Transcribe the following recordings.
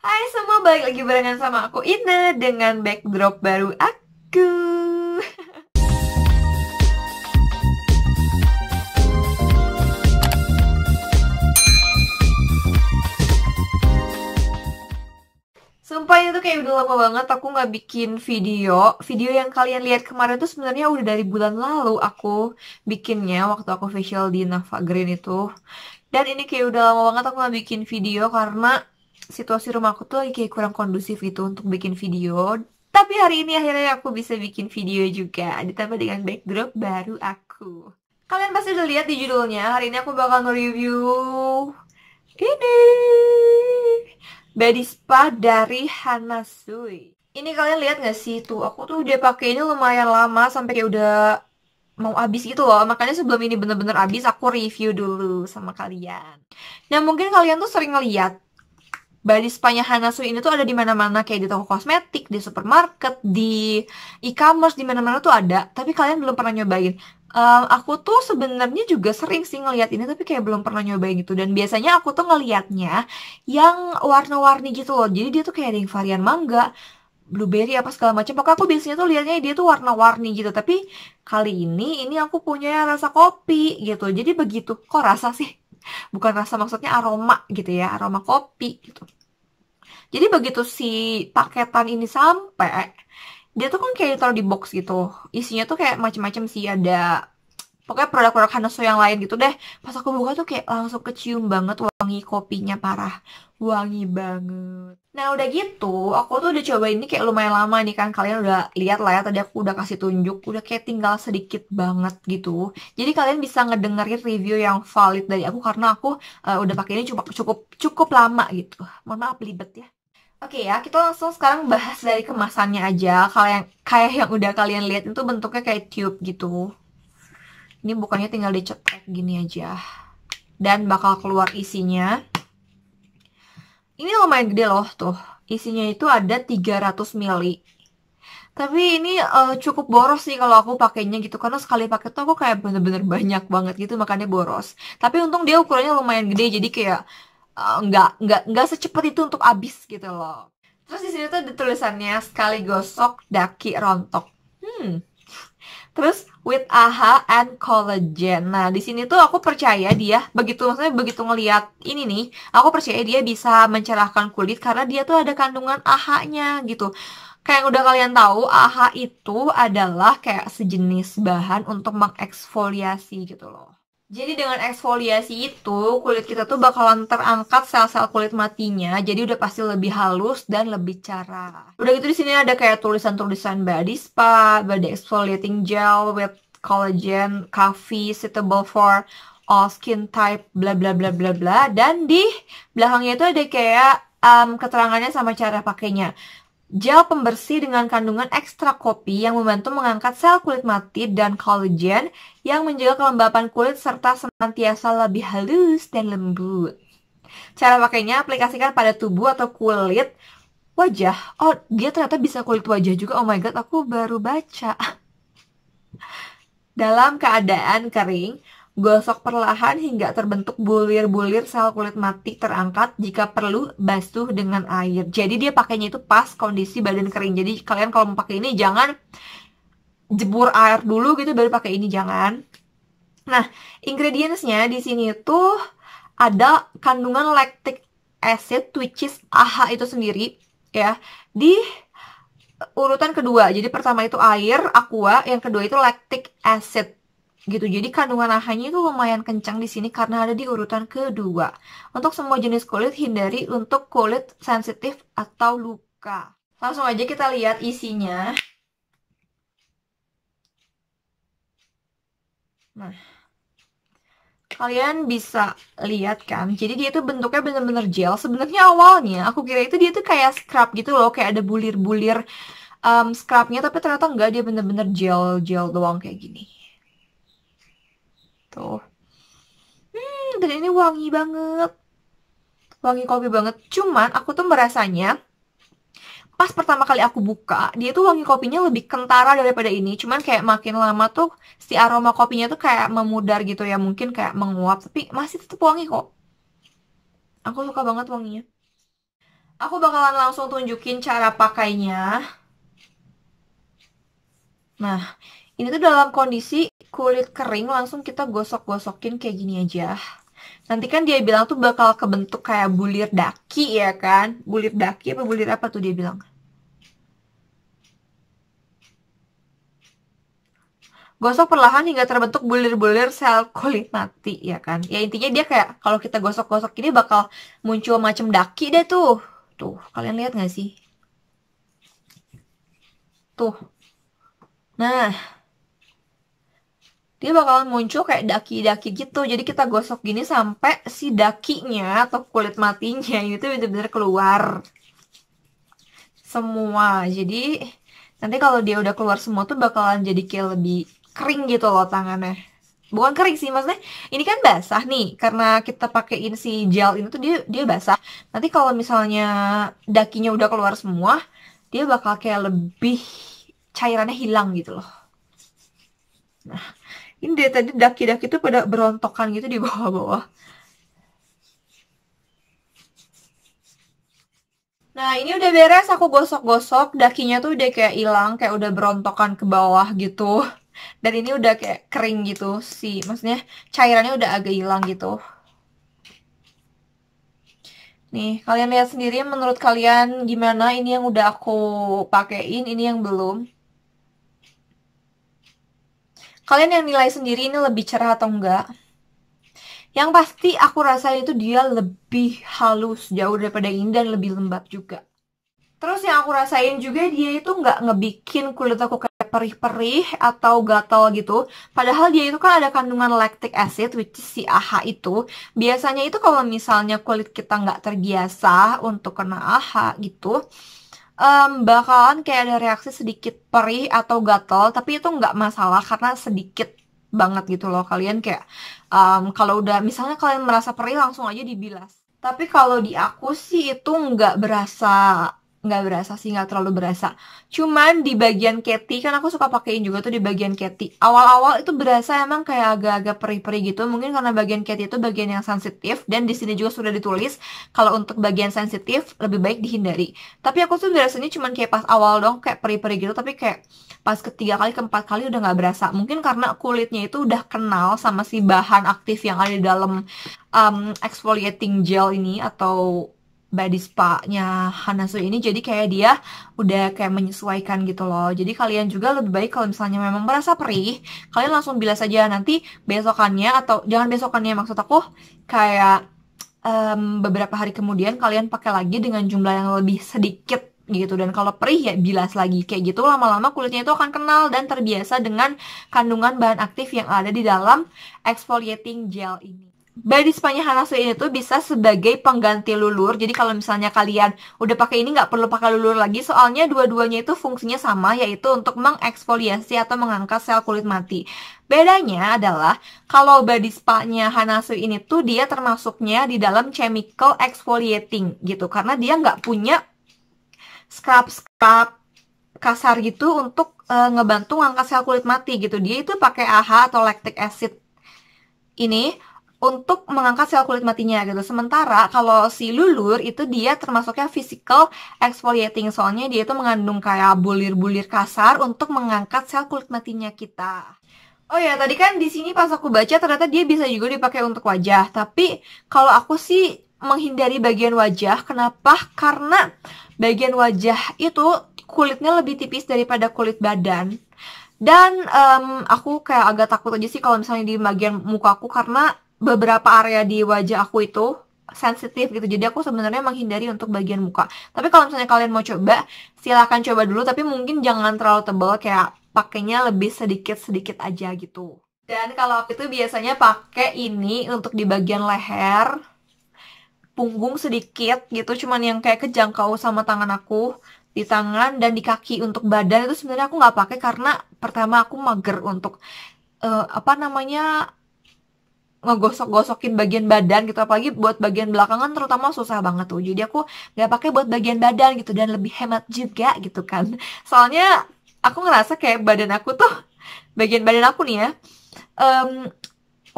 Hai semua, balik lagi barengan sama aku Ina dengan backdrop baru aku. Sumpah itu tuh kayak udah lama banget aku nggak bikin video. Video yang kalian lihat kemarin tuh sebenarnya udah dari bulan lalu aku bikinnya waktu aku facial di Nava Green itu. Dan ini kayak udah lama banget aku nggak bikin video karena situasi rumah aku tuh lagi kayak kurang kondusif itu untuk bikin video. Tapi hari ini akhirnya aku bisa bikin video juga, ditambah dengan backdrop baru aku. Kalian pasti udah lihat di judulnya, hari ini aku bakal nge-review ini body spa dari Hanasui. Ini kalian lihat gak sih tuh, aku tuh udah pakai ini lumayan lama sampai kayak udah mau habis gitu loh. Makanya sebelum ini bener-bener habis aku review dulu sama kalian. Nah, mungkin kalian tuh sering ngeliat body spa-nya Hanasui ini tuh ada di mana-mana, kayak di toko kosmetik, di supermarket, di e-commerce, di mana-mana tuh ada. Tapi kalian belum pernah nyobain. Aku tuh sebenarnya juga sering sih ngeliat ini, tapi kayak belum pernah nyobain gitu. Dan biasanya aku tuh ngeliatnya yang warna-warni gitu loh. Jadi dia tuh kayak ada yang varian mangga, blueberry apa segala macam. Pokoknya aku biasanya tuh liatnya dia tuh warna-warni gitu. Tapi kali ini aku punya rasa kopi gitu. Jadi begitu. Kok rasa sih? Bukan rasa, maksudnya aroma gitu ya, aroma kopi gitu. Jadi begitu si paketan ini sampai, dia tuh kan kayak ditaruh di box gitu. Isinya tuh kayak macam-macam sih, ada pokoknya produk-produk Hanasu yang lain gitu deh. Pas aku buka tuh kayak langsung kecium banget wangi kopinya, parah. Wangi banget. Nah udah gitu, aku tuh udah coba ini kayak lumayan lama nih kan. Kalian udah lihat lah ya, tadi aku udah kasih tunjuk. Udah kayak tinggal sedikit banget gitu. Jadi kalian bisa ngedengerin review yang valid dari aku karena aku udah pakai ini cukup cukup cukup lama gitu. Mohon maaf belibet ya. Oke ya, kita langsung sekarang bahas dari kemasannya aja. Kalian kayak yang udah kalian lihat itu bentuknya kayak tube gitu. Ini bukannya tinggal dicetek gini aja. Dan bakal keluar isinya. Ini lumayan gede loh tuh. Isinya itu ada 300 ml. Tapi ini cukup boros sih kalau aku pakainya gitu. Karena sekali pakai tuh aku kayak bener-bener banyak banget gitu, makanya boros. Tapi untung dia ukurannya lumayan gede, jadi kayak nggak secepat itu untuk habis gitu loh. Terus di sini tuh ada tulisannya sekali gosok daki rontok. Terus with AHA and collagen. Nah, di sini tuh aku percaya dia begitu, maksudnya begitu ngelihat ini nih, aku percaya dia bisa mencerahkan kulit karena dia tuh ada kandungan AHA-nya gitu. Kayak yang udah kalian tahu, AHA itu adalah kayak sejenis bahan untuk mengeksfoliasi gitu loh. Jadi dengan eksfoliasi itu, kulit kita tuh bakalan terangkat sel-sel kulit matinya, jadi udah pasti lebih halus dan lebih cerah. Udah gitu di sini ada kayak tulisan-tulisan body spa, body exfoliating gel with collagen, coffee suitable for all skin type, bla bla bla bla bla. Dan di belakangnya itu ada kayak keterangannya sama cara pakainya. Gel pembersih dengan kandungan ekstra kopi yang membantu mengangkat sel kulit mati dan kolagen yang menjaga kelembapan kulit serta senantiasa lebih halus dan lembut. Cara pakainya, aplikasikan pada tubuh atau kulit wajah. Oh, dia ternyata bisa kulit wajah juga. Oh my god, aku baru baca. Dalam keadaan kering, gosok perlahan hingga terbentuk bulir-bulir sel kulit mati terangkat. Jika perlu, basuh dengan air. Jadi dia pakainya itu pas kondisi badan kering. Jadi kalian kalau mau pakai ini jangan jebur air dulu gitu baru pakai ini, jangan. Nah, ingredientsnya di sini tuh ada kandungan lactic acid, which is AHA itu sendiri ya. Di urutan kedua, jadi pertama itu air, aqua, yang kedua itu lactic acid gitu. Jadi kandungan AHA-nya itu lumayan kencang di sini karena ada di urutan kedua. Untuk semua jenis kulit, hindari untuk kulit sensitif atau luka. Langsung aja kita lihat isinya. Nah, kalian bisa lihat kan, jadi dia itu bentuknya bener-bener gel. Sebenarnya awalnya aku kira itu dia tuh kayak scrub gitu loh, kayak ada bulir-bulir scrubnya, tapi ternyata enggak, dia bener-bener gel doang kayak gini. Tuh. Dan ini wangi banget. Wangi kopi banget. Cuman aku tuh merasanya pas pertama kali aku buka, dia tuh wangi kopinya lebih kentara daripada ini. Cuman kayak makin lama tuh si aroma kopinya tuh kayak memudar gitu ya, mungkin kayak menguap, tapi masih tetap wangi kok. Aku suka banget wanginya. Aku bakalan langsung tunjukin cara pakainya. Nah, ini tuh dalam kondisi kulit kering, langsung kita gosok-gosokin kayak gini aja. Nanti kan dia bilang tuh bakal kebentuk kayak bulir daki ya kan? Bulir daki apa bulir apa tuh dia bilang? Gosok perlahan hingga terbentuk bulir-bulir sel kulit mati ya kan? Ya intinya dia kayak kalau kita gosok-gosok ini bakal muncul macam daki deh tuh. Tuh, kalian lihat nggak sih? Tuh. Nah, dia bakalan muncul kayak daki-daki gitu. Jadi kita gosok gini sampai si dakinya atau kulit matinya ini tuh bener-bener keluar semua. Jadi nanti kalau dia udah keluar semua tuh bakalan jadi kayak lebih kering gitu loh tangannya. Bukan kering sih, maksudnya ini kan basah nih karena kita pakein si gel ini tuh dia dia basah. Nanti kalau misalnya dakinya udah keluar semua, dia bakal kayak lebih cairannya hilang gitu loh. Nah, ini dari tadi daki-daki tuh pada berontokan gitu di bawah-bawah. Nah, ini udah beres, aku gosok-gosok, dakinya tuh udah kayak hilang, kayak udah berontokan ke bawah gitu. Dan ini udah kayak kering gitu sih, maksudnya cairannya udah agak hilang gitu. Nih, kalian lihat sendiri menurut kalian gimana ini yang udah aku pakein, ini yang belum. Kalian yang nilai sendiri ini lebih cerah atau enggak. Yang pasti aku rasain itu dia lebih halus jauh daripada ini dan lebih lembab juga. Terus yang aku rasain juga dia itu nggak ngebikin kulit aku kayak perih-perih atau gatal gitu. Padahal dia itu kan ada kandungan lactic acid, which is si AHA itu. Biasanya itu kalau misalnya kulit kita nggak terbiasa untuk kena AHA gitu, bakalan kayak ada reaksi sedikit perih atau gatal. Tapi itu nggak masalah karena sedikit banget gitu loh. Kalian kayak kalau udah misalnya kalian merasa perih langsung aja dibilas. Tapi kalau di aku sih itu nggak berasa sih, nggak terlalu berasa. Cuman di bagian keti kan aku suka pakein juga tuh di bagian keti. Awal-awal itu berasa emang kayak agak-agak perih-perih gitu. Mungkin karena bagian keti itu bagian yang sensitif dan di sini juga sudah ditulis kalau untuk bagian sensitif lebih baik dihindari. Tapi aku tuh biasanya cuman kayak pas awal dong kayak perih-perih gitu, tapi kayak pas ketiga kali keempat kali udah nggak berasa. Mungkin karena kulitnya itu udah kenal sama si bahan aktif yang ada di dalam exfoliating gel ini atau body spa-nya Hanasu ini, jadi kayak dia udah kayak menyesuaikan gitu loh. Jadi kalian juga lebih baik kalau misalnya memang merasa perih, kalian langsung bilas aja. Nanti besokannya atau jangan besokannya, maksud aku kayak beberapa hari kemudian kalian pakai lagi dengan jumlah yang lebih sedikit gitu. Dan kalau perih ya bilas lagi kayak gitu, lama-lama kulitnya itu akan kenal dan terbiasa dengan kandungan bahan aktif yang ada di dalam exfoliating gel ini. Body spa-nya Hanasu ini tuh bisa sebagai pengganti lulur. Jadi kalau misalnya kalian udah pakai ini nggak perlu pakai lulur lagi, soalnya dua-duanya itu fungsinya sama, yaitu untuk mengeksfoliasi atau mengangkat sel kulit mati. Bedanya adalah kalau body spa-nya Hanasu ini tuh dia termasuknya di dalam chemical exfoliating gitu, karena dia nggak punya scrub-scrub kasar gitu untuk ngebantu ngangkat sel kulit mati gitu. Dia itu pakai AHA atau lactic acid ini untuk mengangkat sel kulit matinya gitu. Sementara kalau si lulur itu dia termasuknya physical exfoliating, soalnya dia itu mengandung kayak bulir-bulir kasar untuk mengangkat sel kulit matinya kita. Oh ya, tadi kan di sini pas aku baca ternyata dia bisa juga dipakai untuk wajah. Tapi kalau aku sih menghindari bagian wajah. Kenapa? Karena bagian wajah itu kulitnya lebih tipis daripada kulit badan. Dan aku kayak agak takut aja sih kalau misalnya di bagian muka aku, karena beberapa area di wajah aku itu sensitif gitu. Jadi aku sebenarnya menghindari untuk bagian muka. Tapi kalau misalnya kalian mau coba, silahkan coba dulu. Tapi mungkin jangan terlalu tebal, kayak pakainya lebih sedikit-sedikit aja gitu. Dan kalau aku itu biasanya pakai ini untuk di bagian leher, punggung sedikit gitu, cuman yang kayak kejangkau sama tangan aku, di tangan dan di kaki. Untuk badan itu sebenarnya aku nggak pakai karena pertama aku mager untuk apa namanya ngegosok-gosokin bagian badan gitu, apalagi buat bagian belakangan terutama susah banget tuh. Jadi aku nggak pakai buat bagian badan gitu dan lebih hemat juga gitu kan. Soalnya aku ngerasa kayak badan aku tuh bagian badan aku nih ya, em,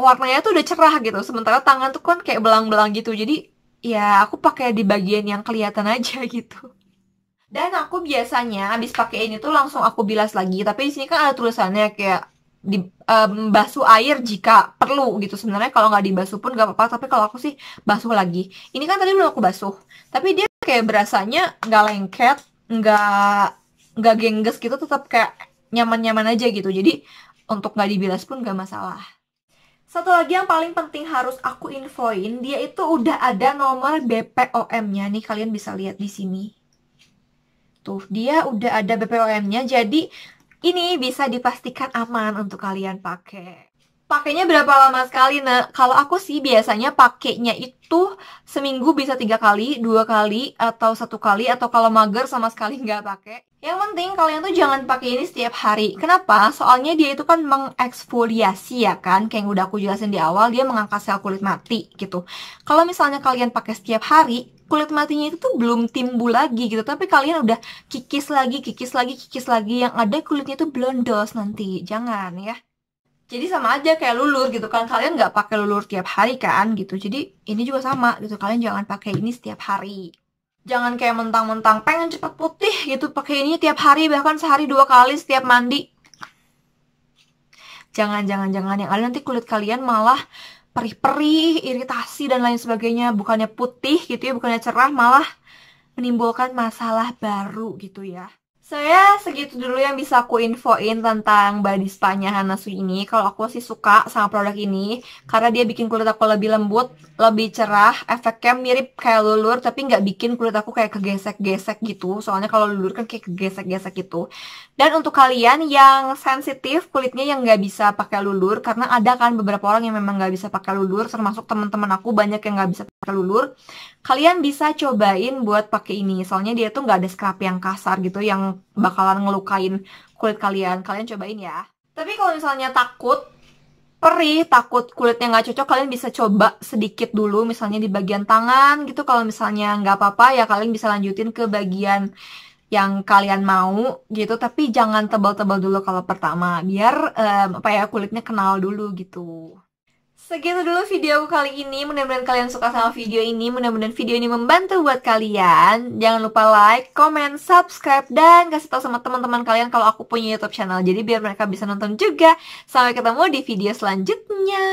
warnanya tuh udah cerah gitu, sementara tangan tuh kan kayak belang-belang gitu. Jadi ya aku pakai di bagian yang kelihatan aja gitu. Dan aku biasanya habis pakai ini tuh langsung aku bilas lagi. Tapi di sini kan ada tulisannya kayak basuh air jika perlu gitu. Sebenarnya kalau nggak dibasuh pun nggak apa-apa. Tapi kalau aku sih basuh lagi. Ini kan tadi udah aku basuh. Tapi dia kayak berasanya nggak lengket, nggak gengges gitu. Tetap kayak nyaman-nyaman aja gitu. Jadi untuk nggak dibilas pun nggak masalah. Satu lagi yang paling penting harus aku infoin, dia itu udah ada nomor BPOM-nya. Nih kalian bisa lihat di sini. Tuh, dia udah ada BPOM-nya, jadi ini bisa dipastikan aman untuk kalian pakai. Pakainya berapa lama sekali, nah? Kalau aku sih biasanya pakainya itu seminggu bisa 3 kali, 2 kali, atau 1 kali, atau kalau mager sama sekali nggak pakai. Yang penting kalian tuh jangan pakai ini setiap hari. Kenapa? Soalnya dia itu kan mengeksfoliasi ya kan, kayak yang udah aku jelasin di awal, dia mengangkat sel kulit mati gitu. Kalau misalnya kalian pakai setiap hari, kulit matinya itu tuh belum timbul lagi gitu, tapi kalian udah kikis lagi, kikis lagi, kikis lagi, yang ada kulitnya tuh blondos nanti. Jangan ya. Jadi sama aja kayak lulur gitu kan, kalian nggak pakai lulur tiap hari kan gitu. Jadi ini juga sama gitu, kalian jangan pakai ini setiap hari. Jangan kayak mentang-mentang pengen cepet putih gitu pakai ini tiap hari, bahkan sehari 2 kali setiap mandi. Jangan yang ada nanti kulit kalian malah perih-perih, iritasi dan lain sebagainya. Bukannya putih gitu ya, bukannya cerah, malah menimbulkan masalah baru gitu ya. Saya segitu dulu yang bisa aku infoin tentang body spa-nya Hanasu ini. Kalau aku sih suka sama produk ini karena dia bikin kulit aku lebih lembut, lebih cerah, efeknya mirip kayak lulur tapi nggak bikin kulit aku kayak kegesek-gesek gitu. Soalnya kalau lulur kan kayak kegesek-gesek gitu. Dan untuk kalian yang sensitif kulitnya yang nggak bisa pakai lulur, karena ada kan beberapa orang yang memang nggak bisa pakai lulur, termasuk teman-teman aku banyak yang nggak bisa pakai lulur. Kalian bisa cobain buat pakai ini. Soalnya dia tuh nggak ada scrub yang kasar gitu yang bakalan ngelukain kulit kalian. Kalian cobain ya. Tapi kalau misalnya takut perih, takut kulitnya nggak cocok, kalian bisa coba sedikit dulu, misalnya di bagian tangan gitu. Kalau misalnya nggak apa-apa ya kalian bisa lanjutin ke bagian yang kalian mau gitu. Tapi jangan tebal-tebal dulu kalau pertama, biar apa ya kulitnya kenal dulu gitu. Segitu dulu video kali ini. Mudah-mudahan kalian suka sama video ini. Mudah-mudahan video ini membantu buat kalian. Jangan lupa like, comment, subscribe, dan kasih tahu sama teman-teman kalian kalau aku punya YouTube channel. Jadi biar mereka bisa nonton juga. Sampai ketemu di video selanjutnya.